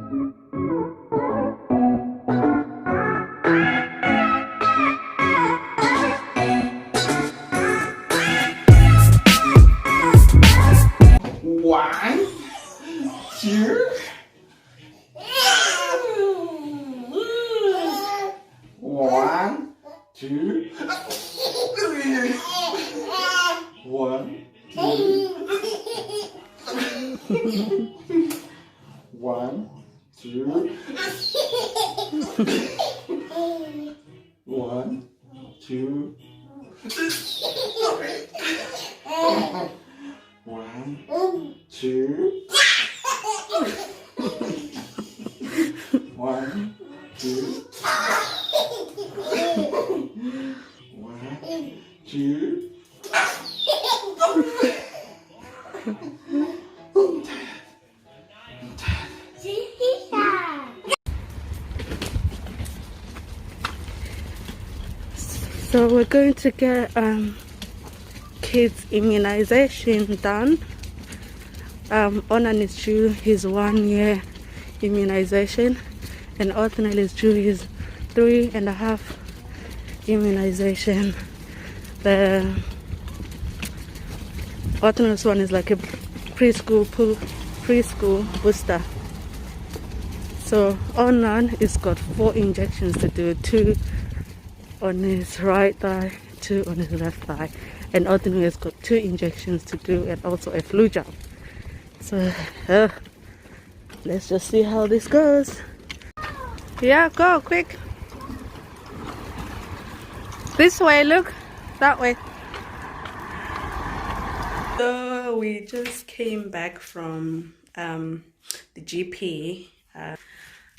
One, two, one, two, one, one, two, one, two, one, two, one, two, one, two. So we're going to get kids immunization done. Ornan is due his 1 year immunization, and Othniel is due his 3.5 immunization. The Othniel's one is like a preschool booster. So Ornan has got 4 injections to do, 2 on his right thigh, 2 on his left thigh, and Othniel has got 2 injections to do and also a flu jab. So let's just see how this goes. Yeah, go quick. This way, look, that way. So we just came back from the GP.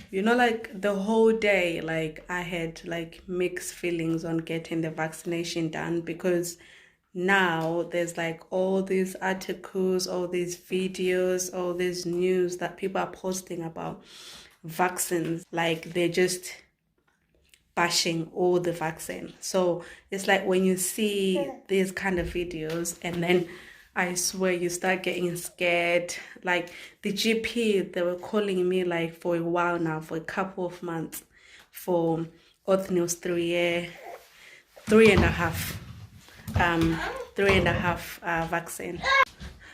You know, like the whole day, like I had like mixed feelings on getting the vaccination done, because now there's like all these articles, all these videos, all this news that people are posting about vaccines. Like they're just bashing all the vaccine. So it's like when you see these kind of videos, and then I swear you start getting scared. Like the GP, they were calling me like for a while now, for a couple of months, for Othniel's 3.5 vaccine.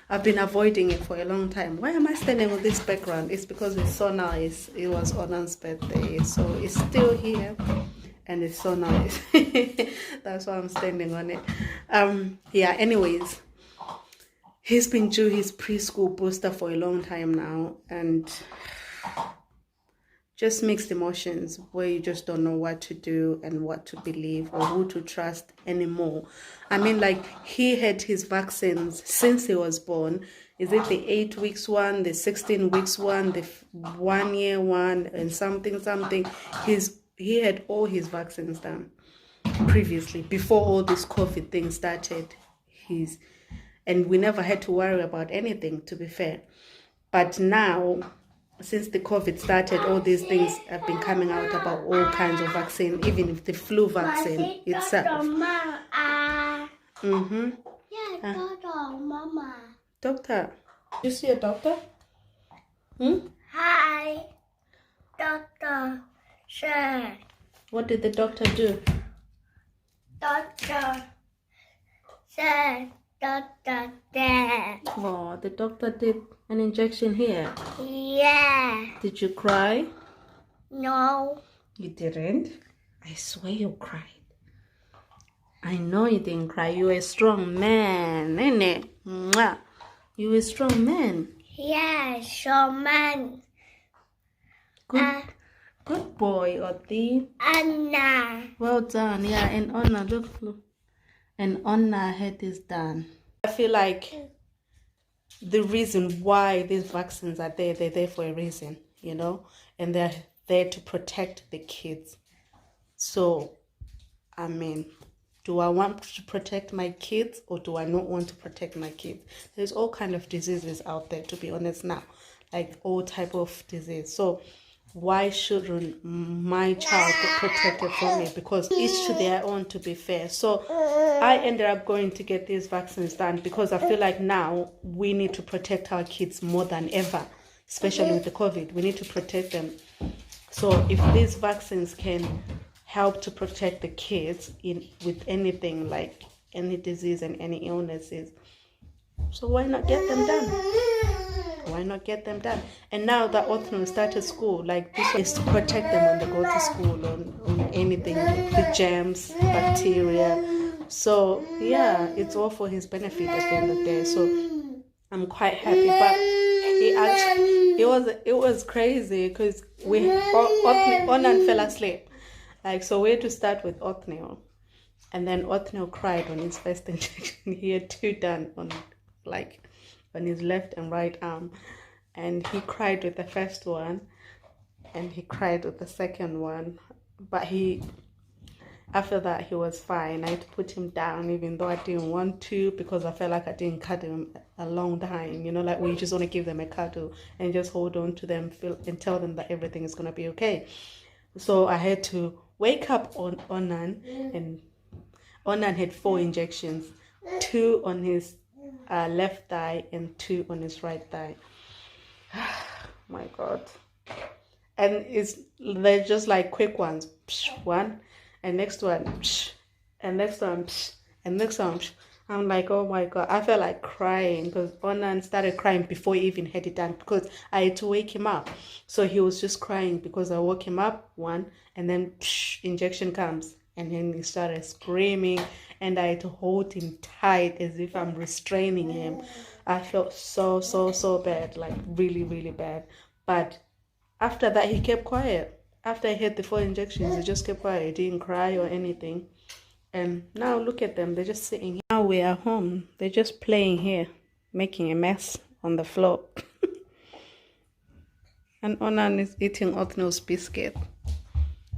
I've been avoiding it for a long time. Why am I standing on this background? It's because it's so nice. It was Ornan's birthday, so it's still here and it's so nice. That's why I'm standing on it. Yeah, anyways, he's been due his preschool booster for a long time now, and just mixed emotions where you just don't know what to do and what to believe or who to trust anymore. I mean, like, he had his vaccines since he was born. Is it the 8 weeks one, the 16 weeks one, the 1 year one, and something? He had all his vaccines done previously, before all this COVID thing started. And we never had to worry about anything, to be fair. But now, since the COVID started, all these things have been coming out about all kinds of vaccine, even if the flu vaccine itself. Mama. Doctor, you see a doctor? Hi, doctor. Sir. What did the doctor do? Doctor. Sir. Doctor there. Oh, the doctor did an injection here. Yeah. Did you cry? No. You didn't? I swear you cried. I know you didn't cry. You're a strong man, innit? Mwah. You're a strong man. Yeah, so man. Good boy, Othi. Anna. Well done. Yeah, and Ornan, look. And Ornan had this done. I feel like the reason why these vaccines are there, they're there for a reason, you know, and they're there to protect the kids. So, I mean, do I want to protect my kids or do I not want to protect my kids? There's all kind of diseases out there, to be honest now, like all type of disease. So why shouldn't my child get protected from it? Because each to their own, to be fair. So I ended up going to get these vaccines done because I feel like now we need to protect our kids more than ever, especially with the COVID. We need to protect them. So if these vaccines can help to protect the kids with anything like any disease and any illnesses, so why not get them done? Why not get them done? And now that Othniel started school, like this is to protect them when they go to school on anything, the germs, bacteria. So yeah, it's all for his benefit at the end of the day. So I'm quite happy. But it was crazy because Ornan fell asleep. Like, so we had to start with Othniel, and then Othniel cried on his first injection. He had 2 done on his left and right arm, and he cried with the first one and he cried with the second one, but after that he was fine. I had to put him down even though I didn't want to, because I felt like I didn't cuddle him a long time, like we just want to give them a cuddle and just hold on to them, feel and tell them that everything is going to be okay. So I had to wake up on Ornan, and Ornan had 4 injections, 2 on his left thigh and 2 on his right thigh. My God. And they're just like quick ones. One, and next one, and next one, and next one. I'm like, oh my God. I felt like crying because Ornan started crying before he even had it done, because I had to wake him up. So he was just crying because I woke him up, one, and then injection comes. And then he started screaming, and I had to hold him tight as if I'm restraining him. I felt so bad, like really, really bad. But after that, he kept quiet. After I had the 4 injections, he just kept quiet. He didn't cry or anything. And now look at them. They're just sitting here. Now we are home. They're just playing here, making a mess on the floor. And Ornan is eating Othniel's biscuit.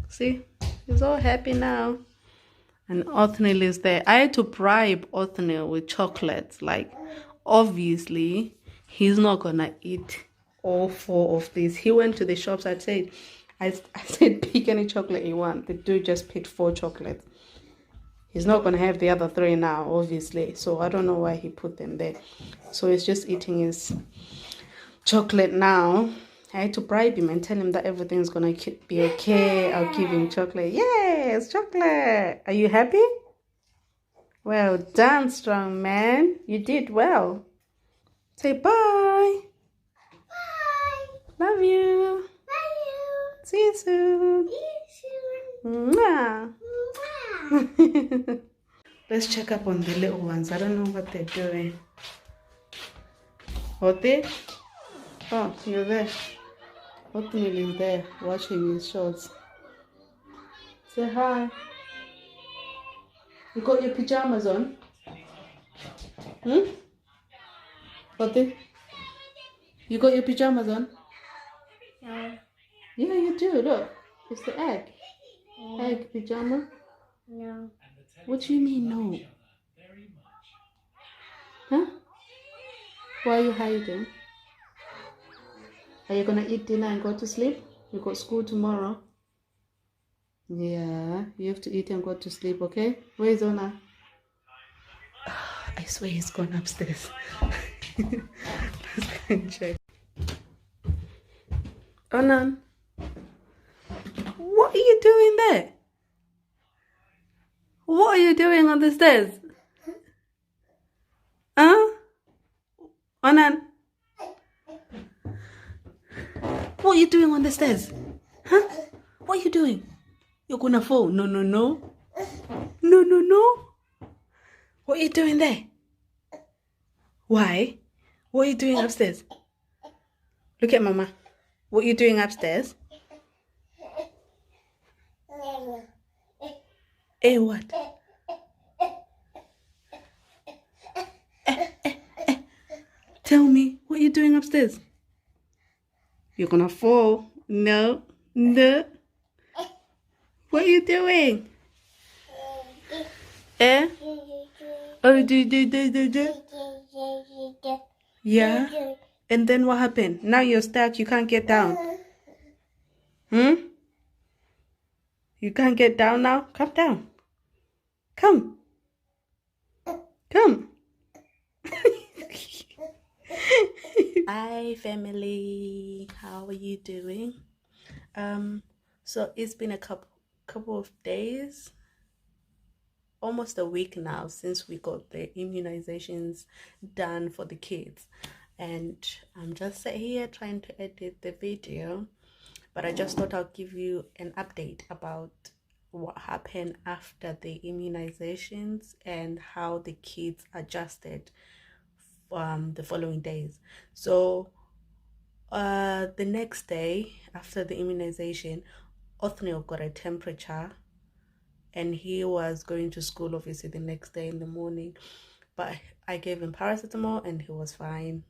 See? He's all happy now. And Othniel is there. I had to bribe Othniel with chocolates. Like, obviously, he's not going to eat all 4 of these. He went to the shops. I said, pick any chocolate you want. The dude just picked 4 chocolates. He's not going to have the other 3 now, obviously. So I don't know why he put them there. So he's just eating his chocolate now. I had to bribe him and tell him that everything's going to be okay. I'll give him chocolate. Yes, chocolate. Are you happy? Well done, strong man. You did well. Say bye. Bye. Love you. Love you. See you soon. See you soon. Mwah. Mwah. Let's check up on the little ones. I don't know what they're doing. Othniel? Oh, you're there. Othniel is there watching his shorts. Say hi. You got your pajamas on? Othniel? You got your pajamas on? No. Yeah, you do. Look. It's the egg. Egg pajama? No. What do you mean, no? Huh? Why are you hiding? Are you going to eat dinner and go to sleep? You got school tomorrow. Yeah, you have to eat and go to sleep, okay? Where is Ona? I swear he's gone upstairs. Let's go and check. Ornan, what are you doing there? What are you doing on the stairs? Huh? Ornan? What are you doing on the stairs? Huh? What are you doing? You're gonna fall. No. No. What are you doing there? Why? What are you doing upstairs? Look at Mama. What are you doing upstairs? Eh, what? Tell me, what are you doing upstairs? You're gonna fall. No. What are you doing? Eh? Oh, do. Yeah? And then what happened? Now you're stuck. You can't get down. You can't get down now? Come down. Come. Hi family, how are you doing? So it's been a couple of days, almost a week now since we got the immunizations done for the kids, and I'm just sitting here trying to edit the video, but I just thought I'll give you an update about what happened after the immunizations and how the kids adjusted the following days. So the next day after the immunization, Othniel got a temperature, and he was going to school obviously the next day in the morning. But I gave him paracetamol and he was fine.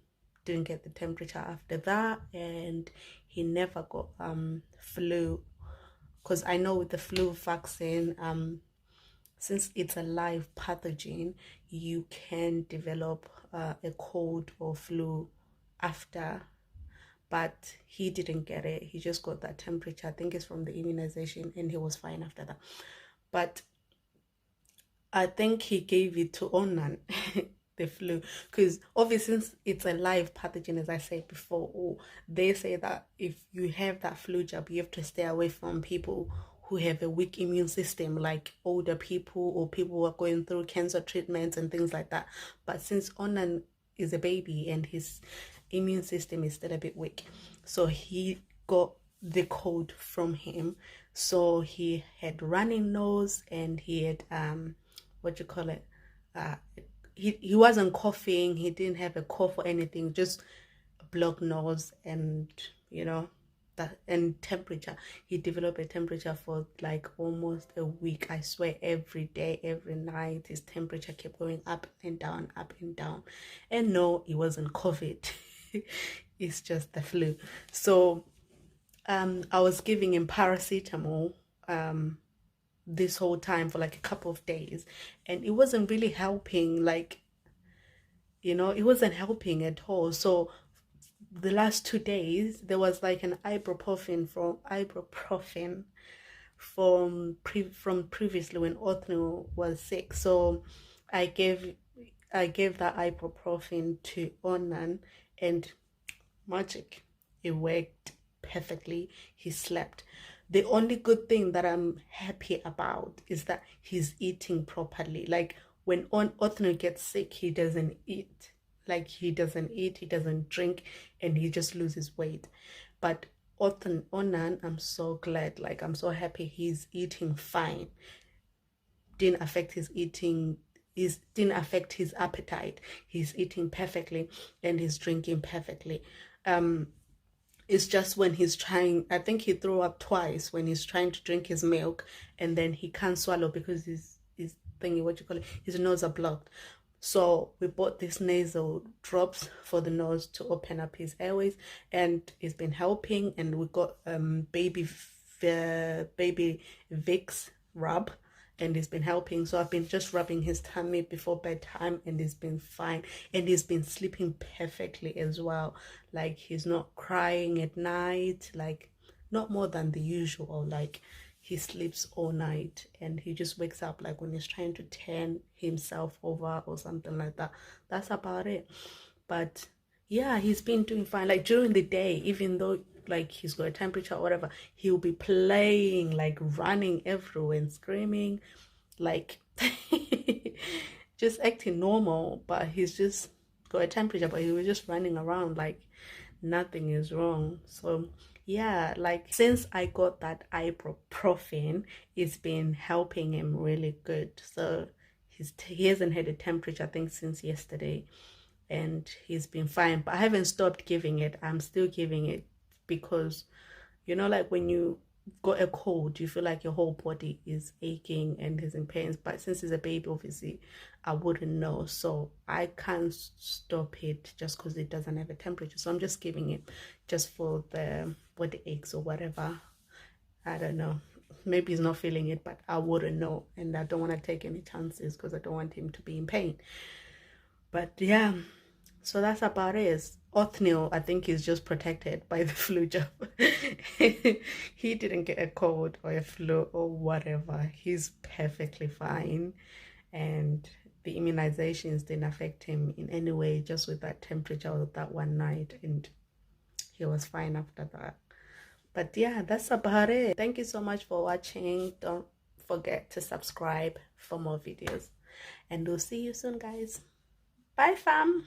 Didn't get the temperature after that, and he never got flu. Because I know with the flu vaccine, since it's a live pathogen, you can develop a cold or flu after, but he didn't get it. He just got that temperature. I think it's from the immunization, and he was fine after that. But I think he gave it to Ornan, the flu, because obviously since it's a live pathogen, as I said before, they say that if you have that flu jab, you have to stay away from people who have a weak immune system, like older people or people who are going through cancer treatments and things like that. But since Ornan is a baby and his immune system is still a bit weak, so he got the cold from him. So he had running nose, and he had what you call it, he wasn't coughing, he didn't have a cough or anything, just a blocked nose, and that, and temperature. He developed a temperature for like almost a week. I swear, every day, every night, his temperature kept going up and down, up and down. And no, it wasn't COVID. It's just the flu. So I was giving him paracetamol this whole time for like a couple of days, and it wasn't really helping. Like, it wasn't helping at all. So the last 2 days there was like an ibuprofen from previously when Othniel was sick. So I gave that ibuprofen to Ornan, and magic, it worked perfectly. He slept. The only good thing that I'm happy about is that he's eating properly. Like, when Othniel gets sick, he doesn't eat. Like, he doesn't eat, he doesn't drink, and he just loses weight. But Ornan, I'm so glad. Like, I'm so happy he's eating fine. Didn't affect his eating. Didn't affect his appetite. He's eating perfectly, and he's drinking perfectly. It's just when he's trying, I think he threw up twice when he's trying to drink his milk, and then he can't swallow because his thingy, what you call it, his nose are blocked. So we bought these nasal drops for the nose to open up his airways, and it's been helping. And we got baby Vicks rub, and it's been helping. So I've been just rubbing his tummy before bedtime, and it's been fine. And he's been sleeping perfectly as well. Like, he's not crying at night, like not more than the usual. Like, he sleeps all night, and he just wakes up like when he's trying to turn himself over or something like that. That's about it. But yeah, he's been doing fine. Like, during the day, even though like he's got a temperature or whatever, he'll be playing, like running everywhere and screaming, like just acting normal. But he's just got a temperature, but he was just running around like nothing is wrong. So yeah, like, since I got that ibuprofen, it's been helping him really good. So he hasn't had a temperature, I think, since yesterday, and he's been fine. But I haven't stopped giving it. I'm still giving it, because like when you got a cold, you feel like your whole body is aching and is in pain. But since he's a baby, obviously I wouldn't know, so I can't stop it just because it doesn't have a temperature. So I'm just giving it just for the body aches or whatever. I don't know, maybe he's not feeling it, but I wouldn't know, and I don't want to take any chances because I don't want him to be in pain. But yeah, so that's about it. Othniel, I think, is just protected by the flu jab. He didn't get a cold or a flu or whatever. He's perfectly fine, and the immunizations didn't affect him in any way, just with that temperature of that one night, and he was fine after that. But yeah, that's about it. Thank you so much for watching. Don't forget to subscribe for more videos, and we'll see you soon, guys. Bye, fam.